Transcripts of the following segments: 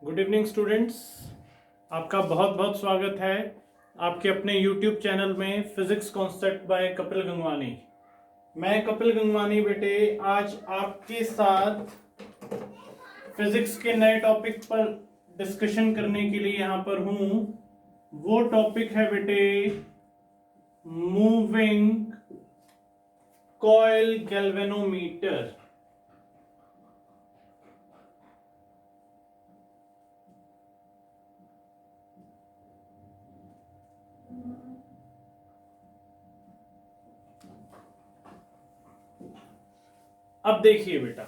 Good evening students. आपका बहुत बहुत स्वागत है आपके अपने यूट्यूब चैनल में physics concept bye Kapil Gangwani. मैं कपिल गंगवानी बेटे आज आपके साथ फिजिक्स के नए टॉपिक पर डिस्कशन करने के लिए यहाँ पर हूँ। वो टॉपिक है बेटे मूविंग कॉइल गैल्वेनोमीटर। अब देखिए बेटा,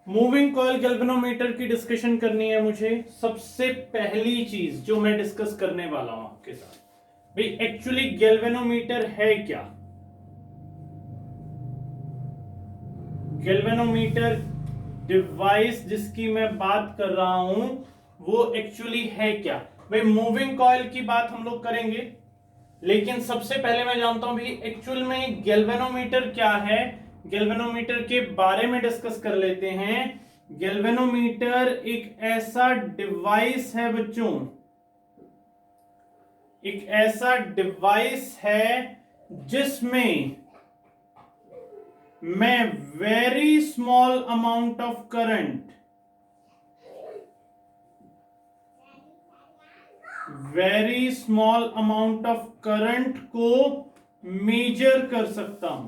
मूविंग कॉइल गैल्वेनोमीटर की डिस्कशन करनी है मुझे। सबसे पहली चीज जो मैं डिस्कस करने वाला हूं आपके साथ, भाई एक्चुअली गैल्वेनोमीटर है क्या। गैल्वेनोमीटर डिवाइस जिसकी मैं बात कर रहा हूं वो एक्चुअली है क्या। भाई मूविंग कॉइल की बात हम लोग करेंगे, लेकिन सबसे पहले मैं जानता हूं भाई एक्चुअल में गैल्वेनोमीटर क्या है। गैल्वेनोमीटर के बारे में डिस्कस कर लेते हैं। गैल्वेनोमीटर एक ऐसा डिवाइस है बच्चों, एक ऐसा डिवाइस है जिसमें मैं very small amount of current, very small amount of current को मेजर कर सकता हूं।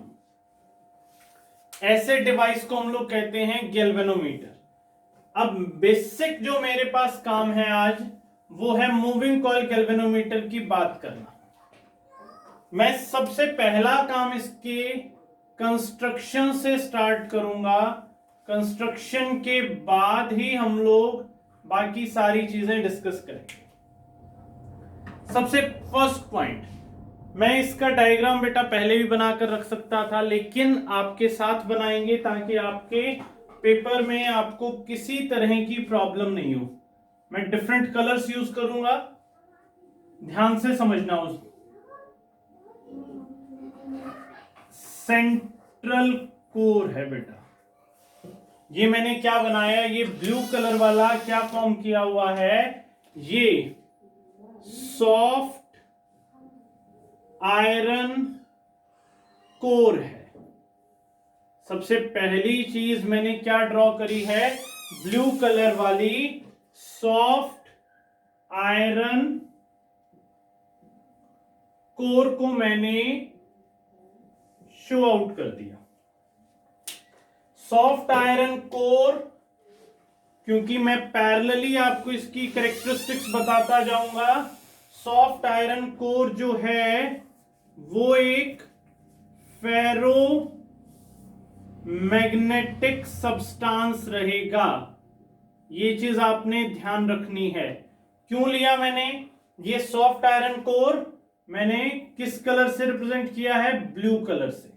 ऐसे डिवाइस को हम लोग कहते हैं गैल्वेनोमीटर। अब बेसिक जो मेरे पास काम है आज वो है मूविंग कॉइल गैल्वेनोमीटर की बात करना। मैं सबसे पहला काम इसके कंस्ट्रक्शन से स्टार्ट करूंगा। कंस्ट्रक्शन के बाद ही हम लोग बाकी सारी चीजें डिस्कस करेंगे। सबसे फर्स्ट पॉइंट, मैं इसका डायग्राम बेटा पहले भी बनाकर रख सकता था, लेकिन आपके साथ बनाएंगे ताकि आपके पेपर में आपको किसी तरह की प्रॉब्लम नहीं हो। मैं डिफरेंट कलर्स यूज करूंगा, ध्यान से समझना। उस सेंट्रल कोर है बेटा, ये मैंने क्या बनाया, ये ब्लू कलर वाला क्या फॉर्म किया हुआ है, ये सॉफ्ट आयरन कोर है। सबसे पहली चीज मैंने क्या ड्रॉ करी है, ब्लू कलर वाली सॉफ्ट आयरन कोर को मैंने शो आउट कर दिया। सॉफ्ट आयरन कोर, क्योंकि मैं पैरेलली आपको इसकी कैरेक्टरिस्टिक्स बताता जाऊंगा। सॉफ्ट आयरन कोर जो है वो एक फेरो मैग्नेटिक सब्सटेंस रहेगा। ये चीज आपने ध्यान रखनी है। क्यों लिया मैंने ये सॉफ्ट आयरन कोर, मैंने किस कलर से रिप्रेजेंट किया है, ब्लू कलर से।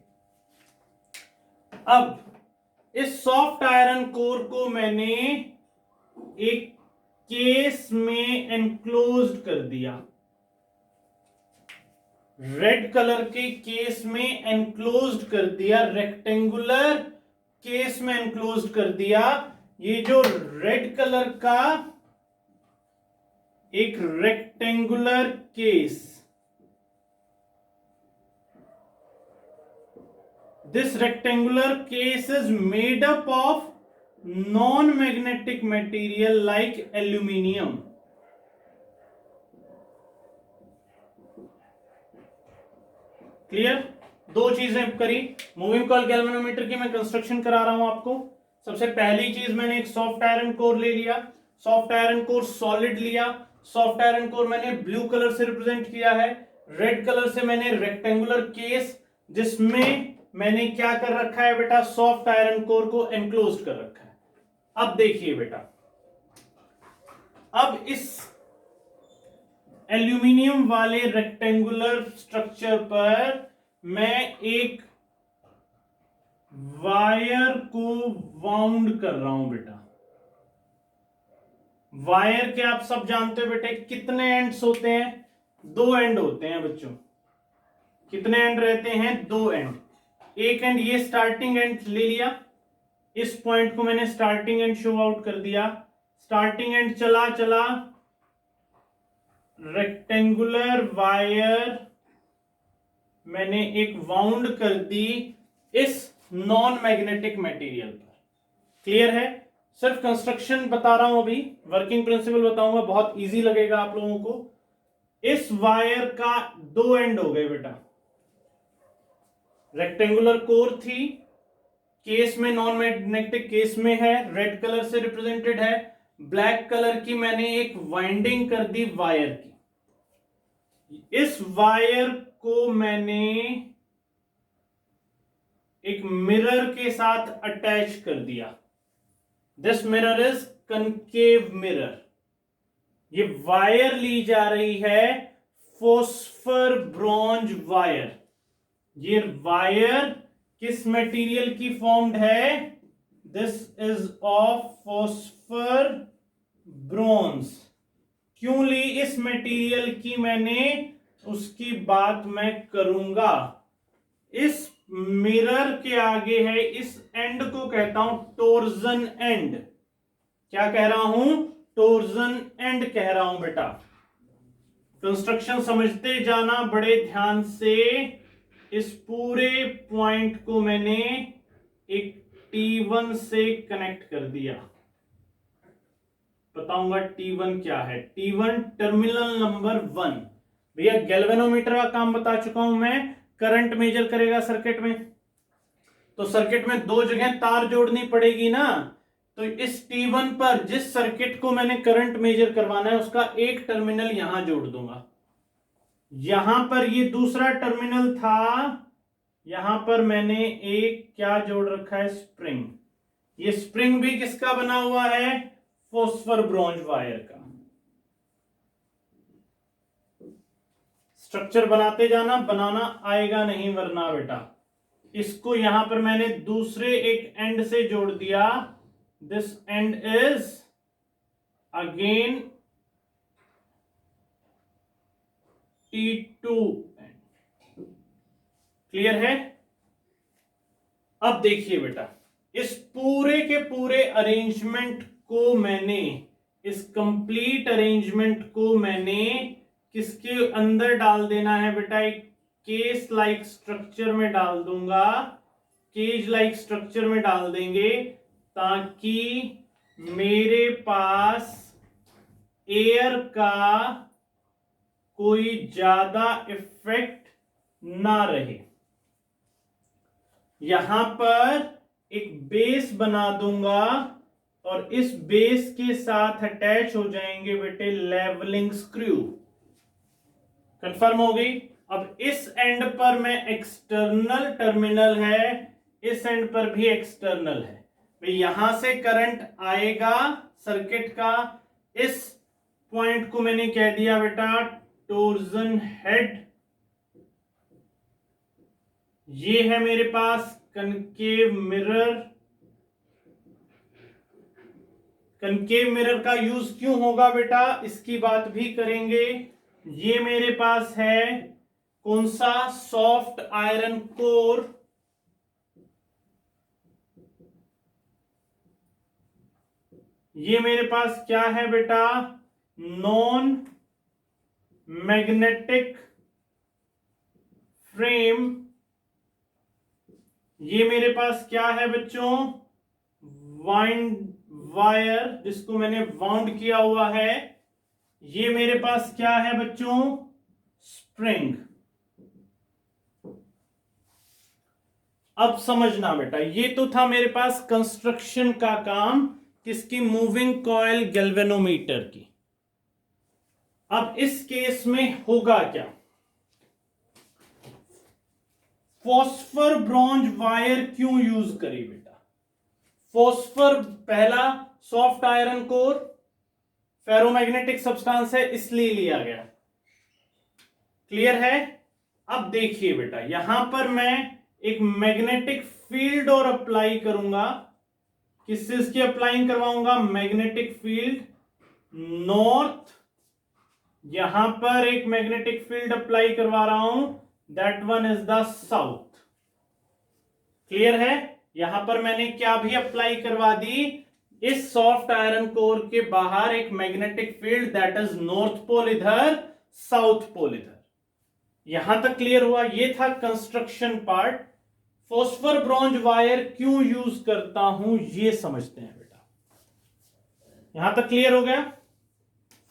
अब इस सॉफ्ट आयरन कोर को मैंने एक केस में एनक्लोज्ड कर दिया, रेड कलर के केस में एनक्लोज्ड कर दिया, रेक्टेंगुलर केस में एनक्लोज्ड कर दिया। ये जो रेड कलर का एक rectangular case, this rectangular case is made up of non-magnetic material like aluminium. Clear? दो चीजें करी। मूविंग कॉइल गैल्वेनोमीटर की मैं कंस्ट्रक्शन करा रहा हूं आपको। सबसे पहली चीज मैंने एक सॉफ्ट आयरन कोर ले लिया, सॉफ्ट आयरन कोर सॉलिड लिया। सॉफ्ट आयरन कोर मैंने ब्लू कलर से रिप्रेजेंट किया है, रेड कलर से मैंने रेक्टेंगुलर केस जिसमें मैंने क्या कर रखा है बेटा, सॉफ्ट आयरन कोर को एनक्लोज्ड कर रखा है। अब देखिए बेटा, अब इस एल्यूमिनियम वाले रेक्टेंगुलर स्ट्रक्चर पर मैं एक वायर को वाउंड कर रहा हूं बेटा। वायर के आप सब जानते हो बेटे कितने एंड्स होते हैं, दो एंड होते हैं बच्चों। कितने एंड रहते हैं, दो एंड। एक एंड ये स्टार्टिंग एंड ले लिया, इस पॉइंट को मैंने स्टार्टिंग एंड शो आउट कर दिया। स्टार्टिंग एंड चला चला, रेक्टेंगुलर वायर मैंने एक वाउंड कर दी इस नॉन मैग्नेटिक मटेरियल पर। क्लियर है? सिर्फ कंस्ट्रक्शन बता रहा हूं, अभी वर्किंग प्रिंसिपल बताऊंगा, बहुत इजी लगेगा आप लोगों को। इस वायर का दो एंड हो गए बेटा, रेक्टेंगुलर कोर थी, केस में नॉन मैग्नेटिक केस में है, रेड कलर से रिप्रेजेंटेड है, ब्लैक कलर की मैंने एक वाइंडिंग कर दी वायर की। इस वायर को मैंने एक मिरर के साथ अटैच कर दिया। This mirror is concave mirror. ये वायर ली जा रही है फोस्फर ब्रॉन्ज वायर। ये वायर किस मटेरियल की फॉर्म्ड है? This is of phosphor bronze. क्यों ली इस मटेरियल की मैंने, उसकी बात मैं करूंगा। इस मिरर के आगे है, इस एंड को कहता हूं टोर्जन एंड। क्या कह रहा हूं? टोर्जन एंड कह रहा हूं बेटा। कंस्ट्रक्शन समझते जाना बड़े ध्यान से। इस पूरे पॉइंट को मैंने एक T1 से कनेक्ट कर दिया। बताऊंगा T1 क्या है। T1 terminal number 1। भैया गैल्वेनोमीटर का काम बता चुका हूं मैं, करंट मेजर करेगा सर्किट में, तो सर्किट में दो जगह तार जोड़नी पड़ेगी ना। तो इस T1 पर जिस सर्किट को मैंने करंट मेजर करवाना है उसका एक टर्मिनल यहां जोड़ दूंगा। यहां पर ये दूसरा टर्मिनल था, यहां पर मैंने एक क्या जोड़ रखा है? स्प्रिंग। ये स्प्रिंग भी किसका बना हुआ है? फोस्फर ब्रॉन्ज वायर का। स्ट्रक्चर बनाते जाना, बनाना आएगा नहीं वरना बेटा। इसको यहां पर मैंने दूसरे एक एंड से जोड़ दिया। This and is again T2 and. Clear है? अब देखिए बेटा, इस पूरे के पूरे अरेंजमेंट को मैंने, इस कंप्लीट अरेंजमेंट को मैंने किसके अंदर डाल देना है बेटा? एक केस लाइक स्ट्रक्चर में डाल दूंगा, केज लाइक स्ट्रक्चर में डाल देंगे, ताकि मेरे पास एयर का कोई ज्यादा इफेक्ट ना रहे। यहां पर एक बेस बना दूंगा और इस बेस के साथ अटैच हो जाएंगे बेटे लेवलिंग स्क्रू। कंफर्म हो गई? अब इस एंड पर मैं एक्सटर्नल टर्मिनल है, इस एंड पर भी एक्सटर्नल है। यहां से करंट आएगा सर्किट का। इस पॉइंट को मैंने कह दिया बेटा टोर्जन हेड। ये है मेरे पास कनकेव मिरर। कनकेव मिरर का यूज क्यों होगा बेटा, इसकी बात भी करेंगे। ये मेरे पास है कौन सा? Soft iron core. ये मेरे पास क्या है बेटा? Non magnetic frame. ये मेरे पास क्या है बच्चों? वायर, जिसको मैंने वाउंड किया हुआ है। ये मेरे पास क्या है बच्चों? स्प्रिंग। अब समझना बेटा, ये तो था मेरे पास कंस्ट्रक्शन का काम, किसकी? मूविंग कॉइल गैल्वेनोमीटर की। अब इस केस में होगा क्या? फॉस्फर ब्रॉन्ज वायर क्यों यूज करी बेटा? फॉस्फर पहला soft iron core, ferromagnetic substance है, इसलिए लिया गया। क्लियर है? अब देखिए बेटा, यहां पर मैं एक मैग्नेटिक फील्ड और अप्लाई करूंगा। किस चीज की अप्लाई करवाऊंगा? Magnetic field north. यहां पर एक मैग्नेटिक फील्ड अप्लाई करवा रहा हूं, that one is the south. Clear है? यहां पर मैंने क्या भी अप्लाई करवा दी? इस सॉफ्ट आयरन कोर के बाहर एक magnetic field that is north pole इधर, साउथ पोल इधर। यहां तक क्लियर हुआ? ये था construction part. Phosphor bronze wire क्यों यूज करता हूं ये समझते हैं बेटा। यहां तक क्लियर हो गया?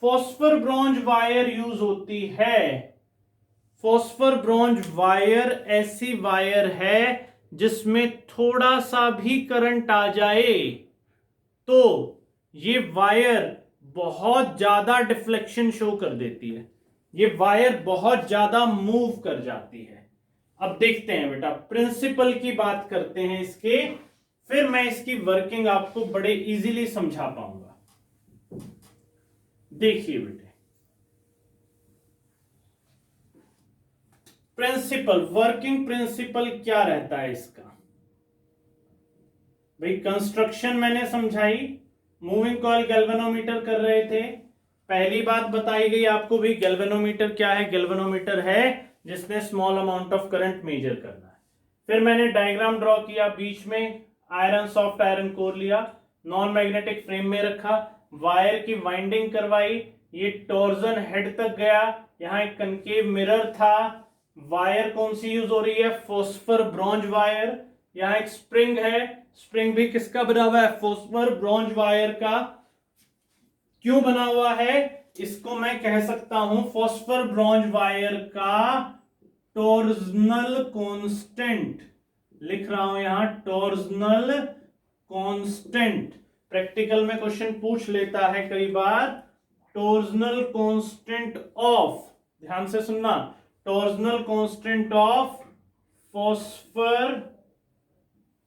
फॉस्फर ब्रॉन्ज वायर यूज होती है, फॉस्फर ब्रॉन्ज वायर ऐसी वायर है जिसमें थोड़ा सा भी करंट आ जाए तो ये वायर बहुत ज्यादा डिफ्लेक्शन शो कर देती है, ये वायर बहुत ज्यादा मूव कर जाती है। अब देखते हैं बेटा, प्रिंसिपल की बात करते हैं इसके, फिर मैं इसकी वर्किंग आपको बड़े इजीली समझा पाऊंगा। देखिए बेटे, प्रिंसिपल, वर्किंग प्रिंसिपल क्या रहता है इसका? भाई कंस्ट्रक्शन मैंने समझाई, मूविंग कॉइल गैल्वेनोमीटर कर रहे थे। पहली बात बताई गई आपको भी, गैल्वेनोमीटर क्या है? गैल्वेनोमीटर है जिसने small amount of current measure करना है। फिर मैंने डायग्राम ड्रॉ किया, बीच में आयरन, सॉफ्ट आयरन कोर लिया, नॉन मैग्नेटिक फ्रेम में रखा, वायर की वाइंडिंग करवाई, ये टॉर्जन हेड तक गया, यहाँ एक कनकेव मिरर था, वायर कौन सी यूज हो रही है? Phosphor bronze wire. यहाँ एक स्प्रिंग है, स्प्रिंग भी किसका बना हुआ है? फॉस्फर ब्रॉन्ज वायर का। क्यों बना हुआ है? इसको मैं कह सकता हूं फॉस्फर ब्रॉन्ज वायर का टॉर्जनल कांस्टेंट, लिख रहा हूं यहां टॉर्जनल कांस्टेंट। प्रैक्टिकल में क्वेश्चन पूछ लेता है कई बार, टॉर्जनल कांस्टेंट ऑफ, ध्यान से सुनना, torsional constant of phosphor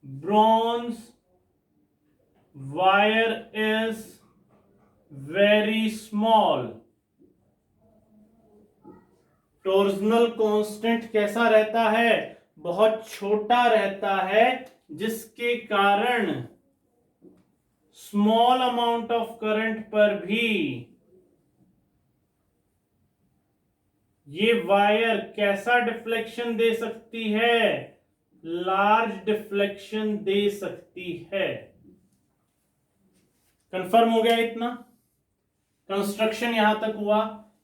bronze wire is very small. Torsional constant कैसा रहता है? बहुत छोटा रहता है, जिसके कारण स्मॉल अमाउंट ऑफ करंट पर भी ये वायर कैसा डिफ्लेक्शन दे सकती है? लार्ज डिफ्लेक्शन दे सकती है। कंफर्म हो गया इतना? कंस्ट्रक्शन यहां तक हुआ।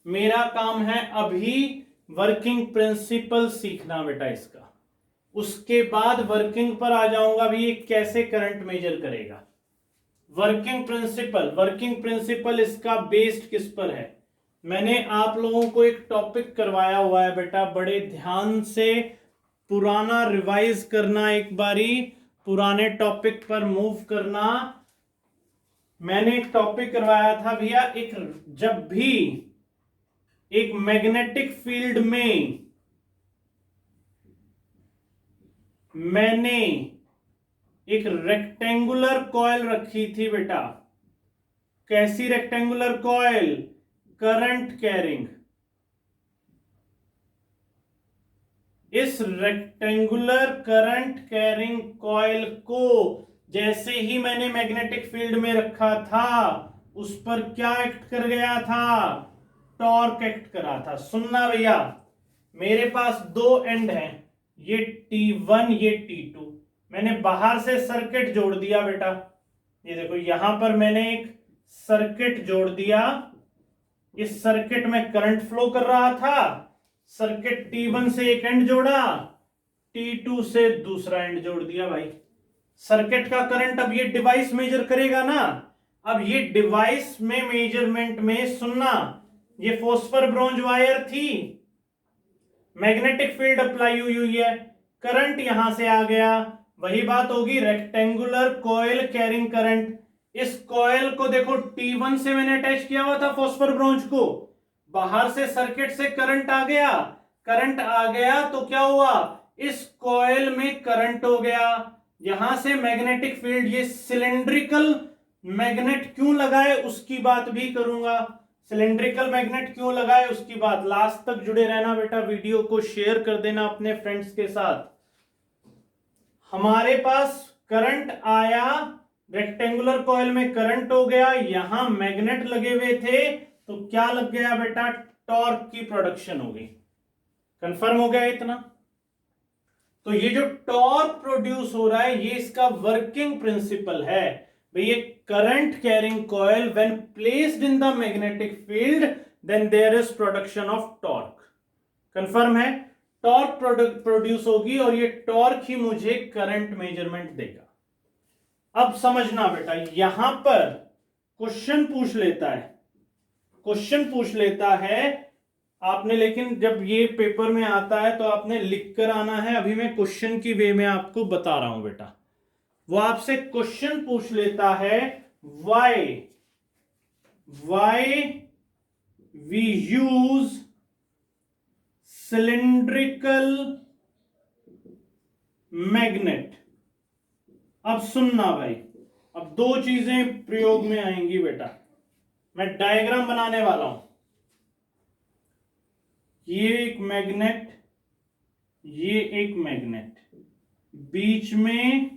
मेरा काम है अभी वर्किंग प्रिंसिपल सीखना बेटा इसका, उसके बाद वर्किंग पर आ जाऊंगा भी, ये कैसे करंट मेजर करेगा। वर्किंग प्रिंसिपल, वर्किंग प्रिंसिपल इसका बेस्ड किस पर है? मैंने आप लोगों को एक टॉपिक करवाया हुआ है बेटा, बड़े ध्यान से पुराना रिवाइज करना, एक बारी पुराने टॉपिक पर मूव करना। मैंने एक टॉपिक करवाया था भैया, एक जब भी एक मैग्नेटिक फील्ड में मैंने एक रेक्टेंगुलर कॉइल रखी थी बेटा, कैसी रेक्टेंगुलर कॉइल? Current carrying. इस रेक्टेंगुलर करंट कैरिंग कॉइल को जैसे ही मैंने मैग्नेटिक फील्ड में रखा था, उस पर क्या एक्ट कर गया था? टॉर्क एक्ट करा था। सुनना भैया, मेरे पास दो एंड हैं, ये T1 ये T2। मैंने बाहर से सर्किट जोड़ दिया बेटा, ये देखो यहां पर मैंने एक सर्किट जोड़ दिया, इस सर्किट में करंट फ्लो कर रहा था, सर्किट T1 से एक एंड जोड़ा, T2 से दूसरा एंड जोड़ दिया भाई। सर्किट का करंट अब ये डिवाइस मेजर करेगा ना। अब ये डिवाइस में मेजरमेंट में सुनना, ये फॉस्फर ब्रॉन्ज वायर थी, मैग्नेटिक फील्ड अप्लाई हुई है, करंट यहां से आ गया, वही बात होगी रेक्टेंगुलर कॉइल कैरिंग करंट। इस कॉइल को देखो T1 से मैंने अटैच किया हुआ था फॉस्फर ब्रॉन्ज को, बाहर से सर्किट से करंट आ गया, करंट आ गया तो क्या हुआ? इस कॉइल में करंट हो गया, यहां से मैग्नेटिक फील्ड, ये सिलेंड्रिकल मैग्नेट क्यों लगाए उसकी बात भी करूंगा, सिलेंड्रिकल मैग्नेट क्यों लगाए उसकी बात। लास्ट तक जुड़े रहना बेटा, वीडियो को शेयर कर देना अपने फ्रेंड्स के साथ। हमारे पास करंट आया, रेक्टेंगुलर कॉइल में करंट हो गया, यहां मैग्नेट लगे हुए थे, तो क्या लग गया बेटा? टॉर्क की प्रोडक्शन हो गई। कंफर्म हो गया इतना? तो ये जो टॉर्क प्रोड्यूस हो रहा है, ये इसका वर्किंग प्रिंसिपल है। भाई ये current carrying coil when placed in the magnetic field then there is production of torque. Confirm है, टॉर्क प्रोड्यूस होगी और ये टॉर्क ही मुझे करंट मेजरमेंट देगा। अब समझना बेटा, यहां पर क्वेश्चन पूछ लेता है आपने, लेकिन जब ये पेपर में आता है तो आपने लिख कर आना है। अभी मैं क्वेश्चन की वे में आपको बता रहा हूं बेटा। वो आपसे क्वेश्चन पूछ लेता है why we use cylindrical magnet. अब सुनना भाई, अब दो चीजें प्रयोग में आएंगी बेटा। मैं डायग्राम बनाने वाला हूं। ये एक मैग्नेट, ये एक मैग्नेट, बीच में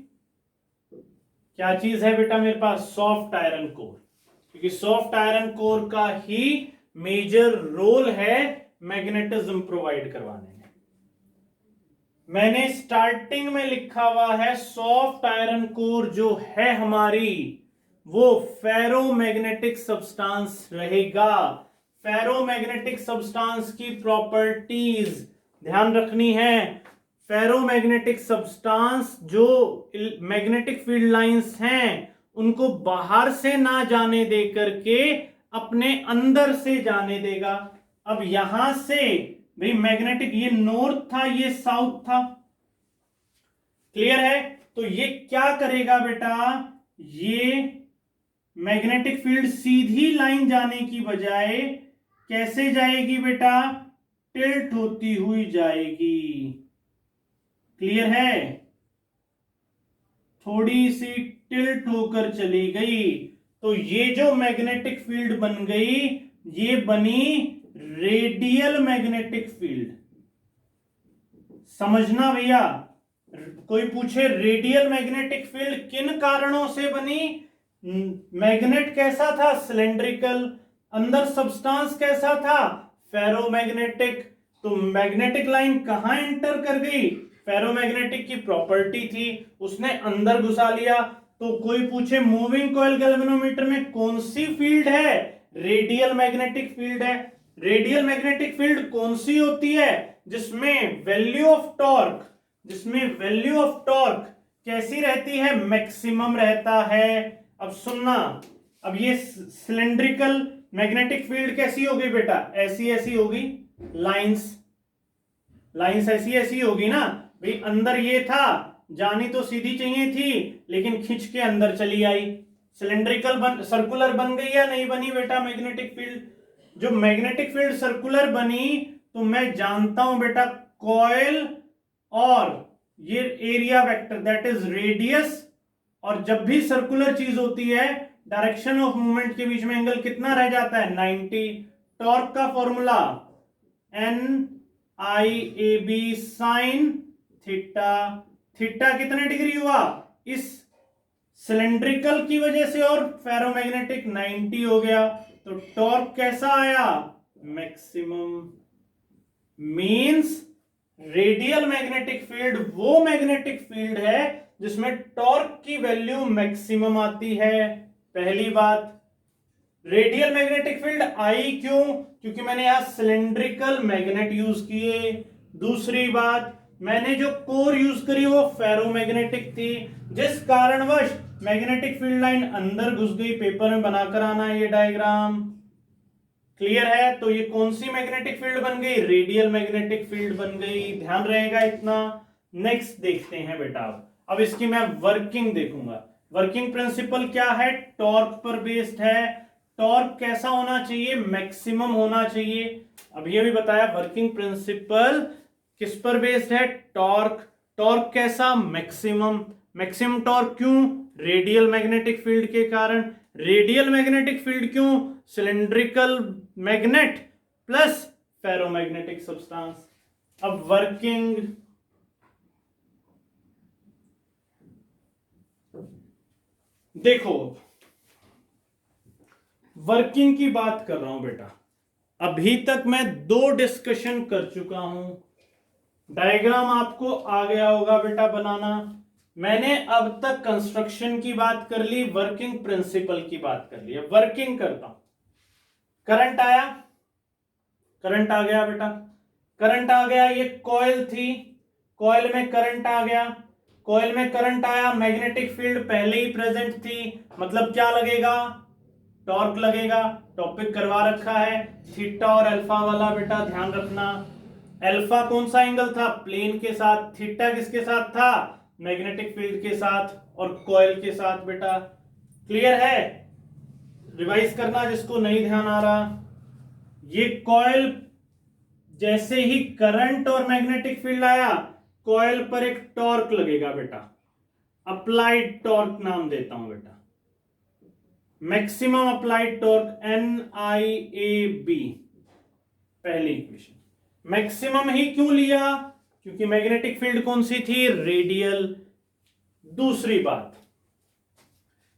क्या चीज है बेटा मेरे पास? Soft iron core. क्योंकि सॉफ्ट आयरन कोर का ही मेजर रोल है मैग्नेटिज्म प्रोवाइड करवाने में। मैंने स्टार्टिंग में लिखा हुआ है सॉफ्ट आयरन कोर जो है हमारी, वो फेरोमैग्नेटिक सब्सटेंस रहेगा। फेरोमैग्नेटिक सब्सटेंस की प्रॉपर्टीज ध्यान रखनी है। फेरोमैग्नेटिक सब्सटेंस जो मैग्नेटिक फील्ड लाइंस हैं उनको बाहर से ना जाने दे करके अपने अंदर से जाने देगा। अब यहां से भाई मैग्नेटिक, ये नॉर्थ था, ये साउथ था, क्लियर है? तो ये क्या करेगा बेटा, ये मैग्नेटिक फील्ड सीधी लाइन जाने की बजाय कैसे जाएगी बेटा? टिल्ट होती हुई जाएगी। क्लियर है? थोड़ी सी टिल्ट होकर चली गई तो ये जो मैग्नेटिक फील्ड बन गई ये बनी रेडियल मैग्नेटिक फील्ड। समझना भैया, कोई पूछे रेडियल मैग्नेटिक फील्ड किन कारणों से बनी? मैग्नेट कैसा था? सिलेंड्रिकल। अंदर सब्सटेंस कैसा था? फेरोमैग्नेटिक। तो मैग्नेटिक लाइन कहां एंटर कर गई? फेरोमैग्नेटिक की प्रॉपर्टी थी, उसने अंदर घुसा लिया। तो कोई पूछे मूविंग कॉइल गैल्वेनोमीटर में कौन सी फील्ड है? रेडियल मैग्नेटिक फील्ड है। रेडियल मैग्नेटिक फील्ड कौन सी होती है? जिसमें वैल्यू ऑफ टॉर्क कैसी रहती है? मैक्सिमम रहता है। अब सुनना, अब ये सिलेंड्रिकल मैग्नेटिक फील्ड कैसी होगी बेटा? ऐसी होगी, लाइंस ऐसी होगी ना भाई। अंदर ये था, जानी तो सीधी चाहिए थी लेकिन खिंच के अंदर चली आई। सिलेंड्रिकल सर्कुलर बन गई या नहीं बनी बेटा मैग्नेटिक फील्ड? जो मैग्नेटिक फील्ड सर्कुलर बनी तो मैं जानता हूं बेटा कॉइल और ये area vector that is radius. और जब भी सर्कुलर चीज होती है डायरेक्शन ऑफ मूवमेंट के बीच में एंगल कितना रह जाता है? 90। टॉर्क का formula NIAB sine theta. Theta कितने डिग्री हुआ? इस सिलेंड्रिकल की वजह से और फेरोमैग्नेटिक 90 हो गया। तो टॉर्क कैसा आया? Maximum. Means radial magnetic field वो मैग्नेटिक फील्ड है जिसमें टॉर्क की वैल्यू मैक्सिमम आती है। पहली बात, रेडियल मैग्नेटिक फील्ड आई क्यों? क्योंकि मैंने यहां सिलेंड्रिकल मैग्नेट यूज किए। दूसरी बात, मैंने जो कोर यूज करी वो फेरोमैग्नेटिक थी, जिस कारणवश मैग्नेटिक फील्ड लाइन अंदर घुस गई। पेपर में बनाकर आना ये डायग्राम, क्लियर है? तो ये कौन सी मैग्नेटिक फील्ड बन गई? रेडियल मैग्नेटिक फील्ड बन गई। ध्यान रहेगा इतना। नेक्स्ट देखते हैं बेटा, अब इसकी मैं वर्किंग देखूंगा। वर्किंग प्रिंसिपल क्या है? टॉर्क पर बेस्ड है। टॉर्क कैसा होना चाहिए? मैक्सिमम होना चाहिए। अब ये भी बताया वर्किंग प्रिंसिपल किस पर बेस्ड है? टॉर्क। टॉर्क कैसा? मैक्सिमम। मैक्सिमम टॉर्क क्यों? रेडियल मैग्नेटिक फील्ड के कारण। रेडियल मैग्नेटिक फील्ड क्यों? Cylindrical magnet plus ferromagnetic substance. अब वर्किंग देखो, वर्किंग की बात कर रहा हूं बेटा। अभी तक मैं दो डिस्कशन कर चुका हूं। डायग्राम आपको आ गया होगा बेटा बनाना। मैंने अब तक कंस्ट्रक्शन की बात कर ली, वर्किंग प्रिंसिपल की बात कर ली, वर्किंग करता हूं। करंट आया, करंट आ गया बेटा, करंट आ गया, ये कॉइल थी, कॉइल में करंट आ गया, कॉइल में करंट आया, मैग्नेटिक फील्ड पहले ही प्रेजेंट थी, मतलब क्या लगेगा, टॉर्क लगेगा। टॉपिक करवा रखा है थीटा और अल्फा वाला, बेटा ध्यान रखना। अल्फा कौन सा एंगल था, प्लेन के साथ, थीटा किसके साथ था, मैग्नेटिक फील्ड के साथ और कॉइल के साथ। बेटा क्लियर है, रिवाइज करना जिसको नहीं ध्यान आ रहा। ये कॉइल, जैसे ही करंट और मैग्नेटिक फील्ड आया, कॉइल पर एक टॉर्क लगेगा बेटा, अप्लाइड टॉर्क नाम देता हूं बेटा, मैक्सिमम अप्लाइड टॉर्क, NIAB, पहली इक्वेशन। मैक्सिमम ही क्यों लिया, क्योंकि मैग्नेटिक फील्ड कौन सी थी, रेडियल। दूसरी बात,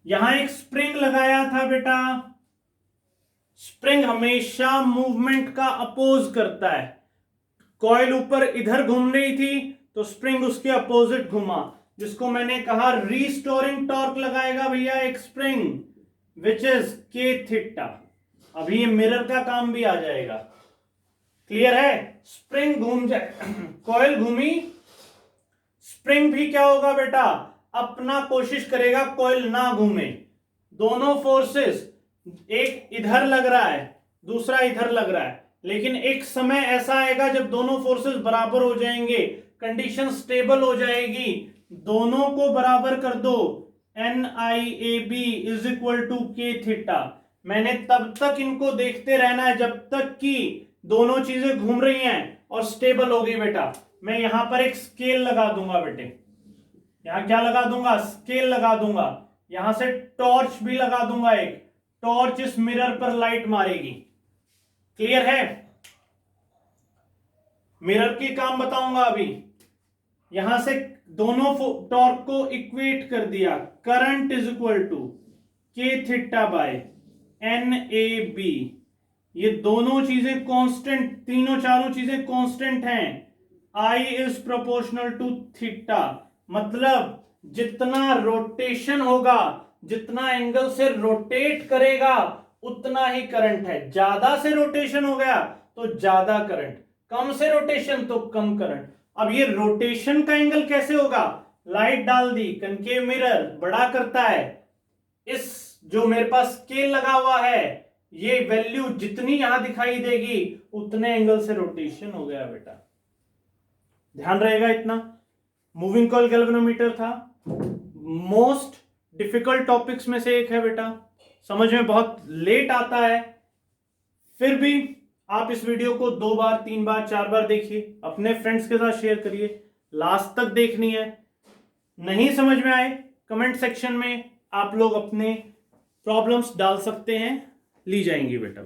यहां एक स्प्रिंग लगाया था बेटा, स्प्रिंग हमेशा मूवमेंट का अपोज करता है। कॉइल ऊपर इधर घूम रही थी तो स्प्रिंग उसके अपोजिट घुमा, जिसको मैंने कहा रीस्टोरिंग टॉर्क लगाएगा भैया एक स्प्रिंग, विच इज के थीटा। अभी ये मिरर का काम भी आ जाएगा, क्लियर है। स्प्रिंग घूम जाए, कॉइल घूमी, स्प्रिंग भी क्या होगा बेटा, अपना कोशिश करेगा कॉइल ना घूमे। दोनों फोर्सेस, एक इधर लग रहा है, दूसरा इधर लग रहा है, लेकिन एक समय ऐसा आएगा जब दोनों फोर्सेस बराबर हो जाएंगे, कंडीशन स्टेबल हो जाएगी, दोनों को बराबर कर दो, NIAB इज इक्वल टू के थीटा। मैंने तब तक इनको देखते रहना है जब तक कि दोनों चीजें घूम रही हैं और स्टेबल हो गई बेटा। मैं यहां पर एक स्केल लगा दूंगा बेटे, यहां क्या लगा दूंगा, स्केल लगा दूंगा, यहां से टॉर्च भी लगा दूंगा, एक टॉर्च इस मिरर पर लाइट मारेगी, क्लियर है। मिरर की काम बताऊंगा अभी। यहां से दोनों टॉर्क को इक्वेट कर दिया, करंट इज इक्वल टू के थीटा बाय NAB। ये दोनों चीजें कांस्टेंट, तीनों चारों चीजें कांस्टेंट हैं। I is proportional to theta, मतलब जितना रोटेशन होगा, जितना एंगल से रोटेट करेगा उतना ही करंट है। ज्यादा से रोटेशन हो गया तो ज्यादा करंट, कम से रोटेशन तो कम करंट। अब ये रोटेशन का एंगल कैसे होगा, लाइट डाल दी, कनकेव मिरर बड़ा करता है, इस जो मेरे पास स्केल लगा हुआ है, ये वैल्यू जितनी यहां दिखाई देगी उतने एंगल से रोटेशन हो गया बेटा, ध्यान रहेगा इतना। मूविंग कॉइल गैल्वेनोमीटर था, मोस्ट डिफिकल्ट टॉपिक्स में से एक है बेटा, समझ में बहुत लेट आता है, फिर भी आप इस वीडियो को 2 बार 3 बार 4 बार देखिए, अपने फ्रेंड्स के साथ शेयर करिए, लास्ट तक देखनी है। नहीं समझ में आए कमेंट सेक्शन में आप लोग अपने प्रॉब्लम्स डाल सकते हैं, ली जाएंगी बेटा।